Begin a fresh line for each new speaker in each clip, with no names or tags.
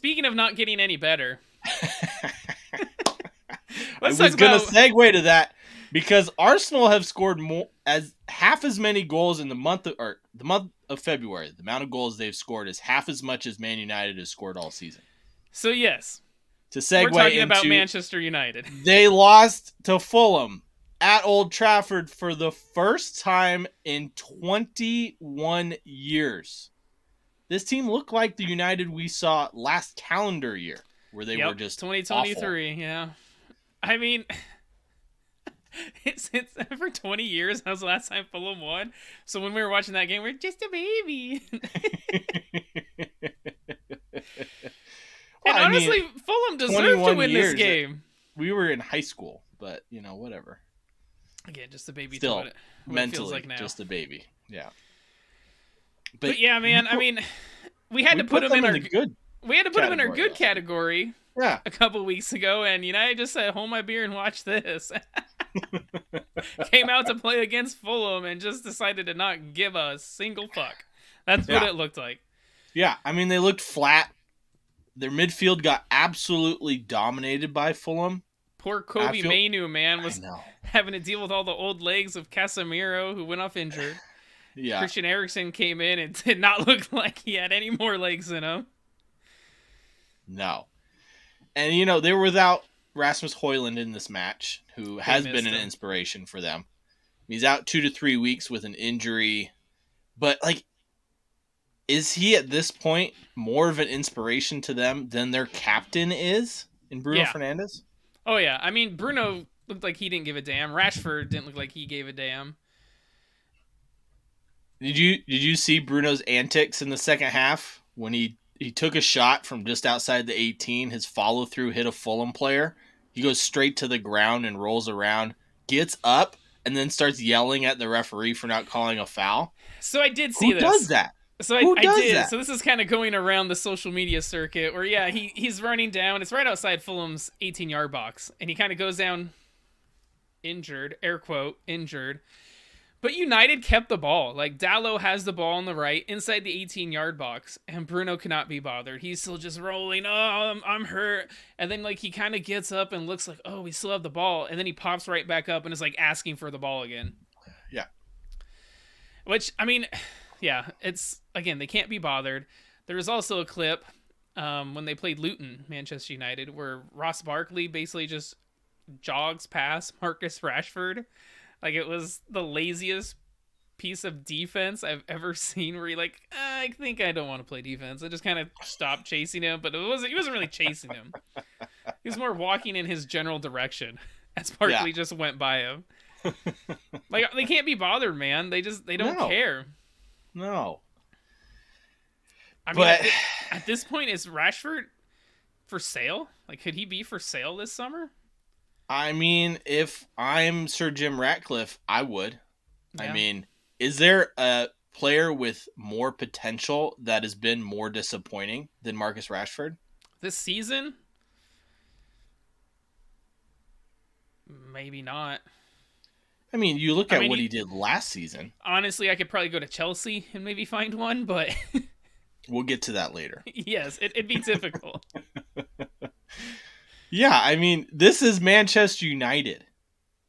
speaking of not getting any better,
I
let's talk
was going to
about.
segue to that because Arsenal have scored half as many goals in the month of February. The amount of goals they've scored is half as much as Man United has scored all season.
So yes,
To
we're
segue
talking about
into,
Manchester United.
they lost to Fulham at Old Trafford for the first time in 21 years. This team looked like the United we saw last calendar year, where they were just
2023.
awful.
Yeah, I mean, it's for 20 years. That was the last time Fulham won. So when we were watching that game, we're just a baby.
Well,
And
I mean,
honestly, Fulham deserved to
21
win this
years.
game.
We were in high school, but whatever.
Again, just a baby.
Still,
to what
mentally,
it feels like now.
just a baby. Yeah.
But yeah, man. I mean, we had to put them in our
good.
We had to put them in our good category.
Yeah.
A couple weeks ago, and United just said, "Hold my beer and watch this." Came out to play against Fulham and just decided to not give a single fuck. That's what it looked like.
Yeah, I mean, they looked flat. Their midfield got absolutely dominated by Fulham.
Poor Kobe Mainu, man, was having to deal with all the old legs of Casemiro, who went off injured.
Yeah.
Christian Eriksen came in and did not look like he had any more legs in him.
No. And, they were without Rasmus Højlund in this match, who has been an inspiration for them. He's out 2 to 3 weeks with an injury. But, is he at this point more of an inspiration to them than their captain is in Bruno Fernandes?
Oh, yeah. I mean, Bruno looked like he didn't give a damn. Rashford didn't look like he gave a damn.
Did you see Bruno's antics in the second half when he took a shot from just outside the 18? His follow-through hit a Fulham player. He goes straight to the ground and rolls around, gets up, and then starts yelling at the referee for not calling a foul.
So I did see this.
Who does that?
So I did. That? So this is kind of going around the social media circuit where, he's running down. It's right outside Fulham's 18-yard box. And he kind of goes down injured, air quote, injured. But United kept the ball. Dalot has the ball on the right inside the 18-yard box. And Bruno cannot be bothered. He's still just rolling. Oh, I'm hurt. And then, he kind of gets up and looks like, oh, we still have the ball. And then he pops right back up and is, asking for the ball again.
Yeah.
Which, I mean... Yeah, it's, again, they can't be bothered. There was also a clip when they played Luton, Manchester United, where Ross Barkley basically just jogs past Marcus Rashford. It was the laziest piece of defense I've ever seen where you're I think I don't want to play defense. I just kind of stopped chasing him, but he wasn't really chasing him. He was more walking in his general direction as Barkley just went by him. They can't be bothered, man. They don't care.
No.
I mean, at this point, is Rashford for sale? Could he be for sale this summer?
I mean, if I'm Sir Jim Ratcliffe, I would. Yeah. I mean, is there a player with more potential that has been more disappointing than Marcus Rashford?
This season? Maybe not.
I mean, you look at what he did last season.
Honestly, I could probably go to Chelsea and maybe find one, but...
We'll get to that later.
Yes, it'd be difficult.
Yeah, I mean, this is Manchester United.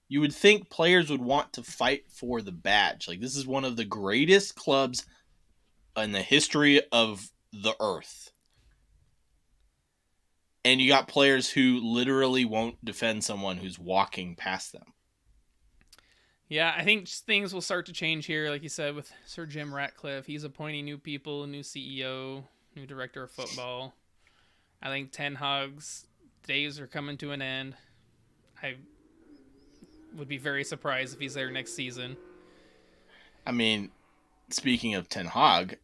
You would think players would want to fight for the badge. This is one of the greatest clubs in the history of the earth. And you got players who literally won't defend someone who's walking past them.
Yeah, I think things will start to change here, like you said, with Sir Jim Ratcliffe. He's appointing new people, a new CEO, new director of football. I think Ten Hag's days are coming to an end. I would be very surprised if he's there next season. I
mean, speaking of Ten Hag,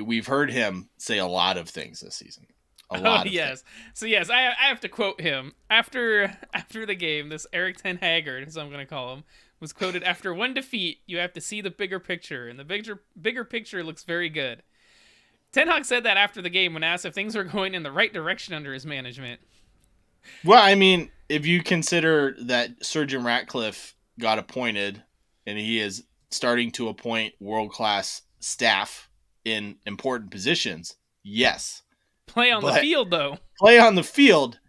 we've heard him say a lot of things this season. A lot of things.
So yes, I have to quote him after the game. This Eric Ten Hagard, as I'm going to call him, was quoted, "After one defeat, you have to see the bigger picture, and the bigger picture looks very good." Ten Hag said that after the game when asked if things were going in the right direction under his management.
Well, I mean, if you consider that Sir Jim Ratcliffe got appointed and he is starting to appoint world-class staff in important positions, yes.
Play on the field, though.
Play on the field,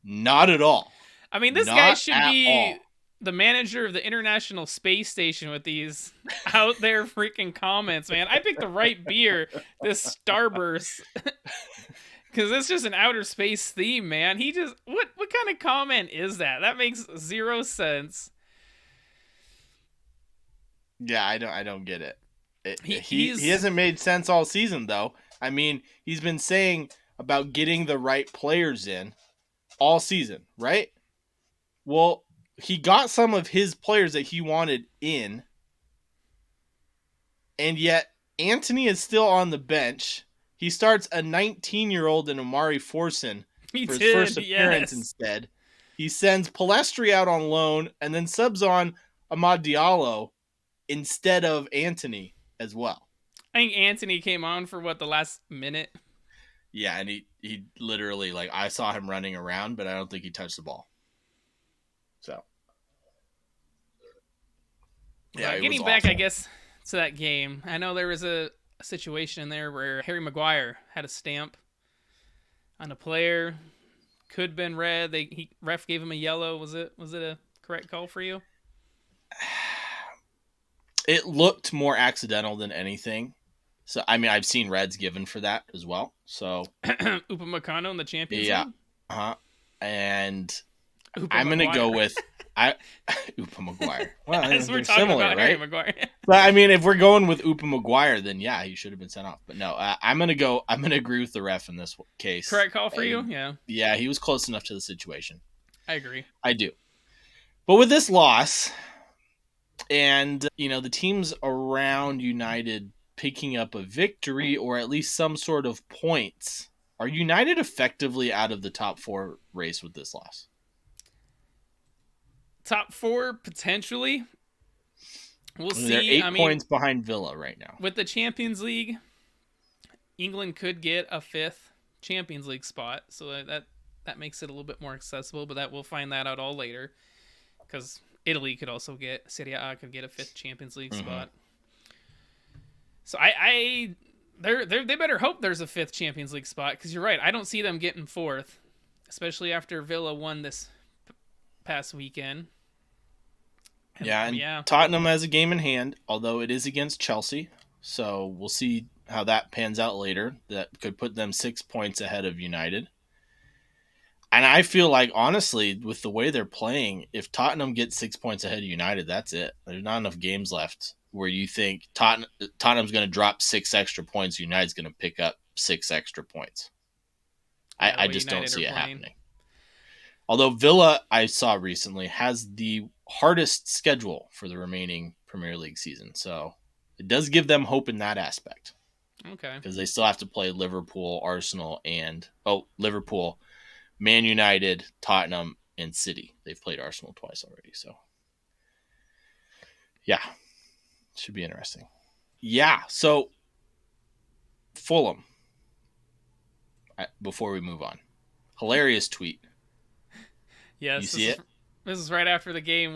not at all.
I mean, this guy should be the manager of the International Space Station with these out there freaking comments, man. I picked the right beer, this Starburst, because it's just an outer space theme, man. He just what kind of comment is that? That makes zero sense.
Yeah, I don't get it. He hasn't made sense all season, though. I mean, he's been saying about getting the right players in all season, right? Well, he got some of his players that he wanted in, and yet Antony is still on the bench. He starts a 19-year-old in Amari Forson for his first appearance instead. He sends Palestri out on loan and then subs on Amad Diallo instead of Antony as well.
I think Antony came on for the last minute.
Yeah, and he literally, like, I saw him running around, but I don't think he touched the ball. So,
yeah, getting back, I guess, to that game, I know there was a situation in there where Harry Maguire had a stamp on a player, could have been red. Ref gave him a yellow. Was it a correct call for you?
It looked more accidental than anything. So, I mean, I've seen reds given for that as well. So,
Upamecano in the Champions League?
Yeah. And I'm going to go with Upa Maguire. Well,
as we're talking similar, about, right? Harry Maguire.
But I mean, if we're going with Upa Maguire, then yeah, he should have been sent off. But no, I'm going to agree with the ref in this case.
Correct call for you? Yeah.
Yeah, he was close enough to the situation.
I agree.
I do. But with this loss, and, you know, the teams around United picking up a victory or at least some sort of points, are United effectively out of the top 4 race with this loss?
Top 4, potentially. We'll see.
They're 8 points behind Villa right now.
With the Champions League, England could get a 5th Champions League spot, so that makes it a little bit more accessible, but we'll find that out all later, because Italy could also get, Serie A could get a 5th Champions League spot. So they better hope there's a 5th Champions League spot, because you're right, I don't see them getting 4th, especially after Villa won this past weekend.
And Tottenham has a game in hand, although it is against Chelsea, so we'll see how that pans out later. That could put them 6 points ahead of United. And I feel like, honestly, with the way they're playing, if Tottenham gets 6 points ahead of United, that's it. There's not enough games left where you think Tottenham's going to drop 6 extra points, United's going to pick up 6 extra points. I just don't see it happening. Although Villa, I saw recently, has the hardest schedule for the remaining Premier League season. So it does give them hope in that aspect.
Okay.
Because they still have to play Liverpool, Arsenal, Liverpool, Man United, Tottenham, and City. They've played Arsenal twice already. So, yeah. Should be interesting. Yeah. So, Fulham. Before we move on. Hilarious tweet.
Yes.
You see it?
This is right after the game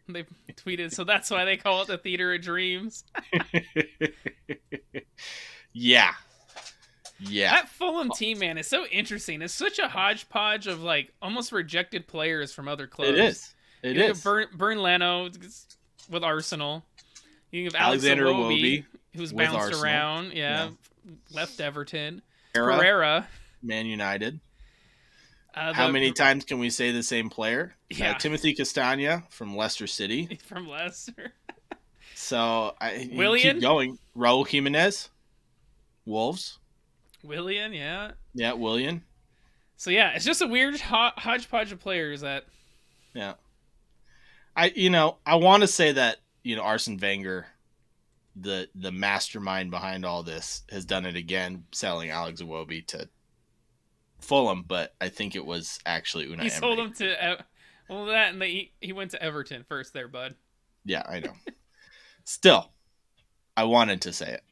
they tweeted, so that's why they call it the Theater of Dreams.
Yeah.
That Fulham team, man, is so interesting. It's such a hodgepodge of, like, almost rejected players from other clubs.
It is.
Burn Leno with Arsenal. You have
Alexander Iwobi,
who's bounced Arsenal. Around. Yeah. Left Everton.
Pereira, Man United. How many times can we say the same player?
Yeah.
Timothy Castagna from Leicester City.
From Leicester.
So
Willian?
Keep going. Raul Jimenez, Wolves.
Willian, yeah.
Yeah, Willian.
So yeah, it's just a weird hodgepodge of players that.
Yeah. I want to say that, Arsene Wenger, the mastermind behind all this, has done it again, selling Alex Iwobi to Fulham, but I think it was actually Unai Emery.
He sold him to that, and he went to Everton first there, bud.
Yeah, I know. Still, I wanted to say it.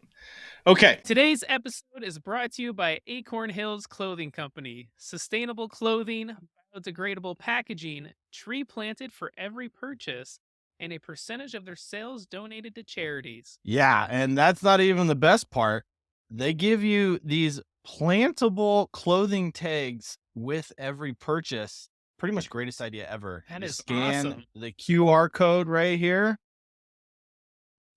Okay.
Today's episode is brought to you by Acorn Hills Clothing Company. Sustainable clothing, biodegradable packaging, tree planted for every purchase, and a percentage of their sales donated to charities.
Yeah, and that's not even the best part. They give you these plantable clothing tags with every purchase. Pretty much greatest idea ever.
That
you
is
scan
awesome.
the QR code right here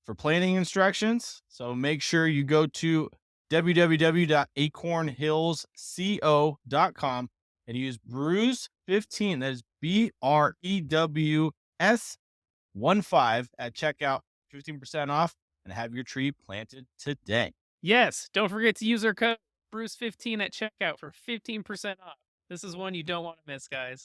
for planting instructions. So make sure you go to www.acornhillsco.com and use Brews15. That is BREWS15 at checkout, 15% off, and have your tree planted today.
Yes, don't forget to use our code Bruce15 at checkout for 15% off. This is one you don't want to miss, guys.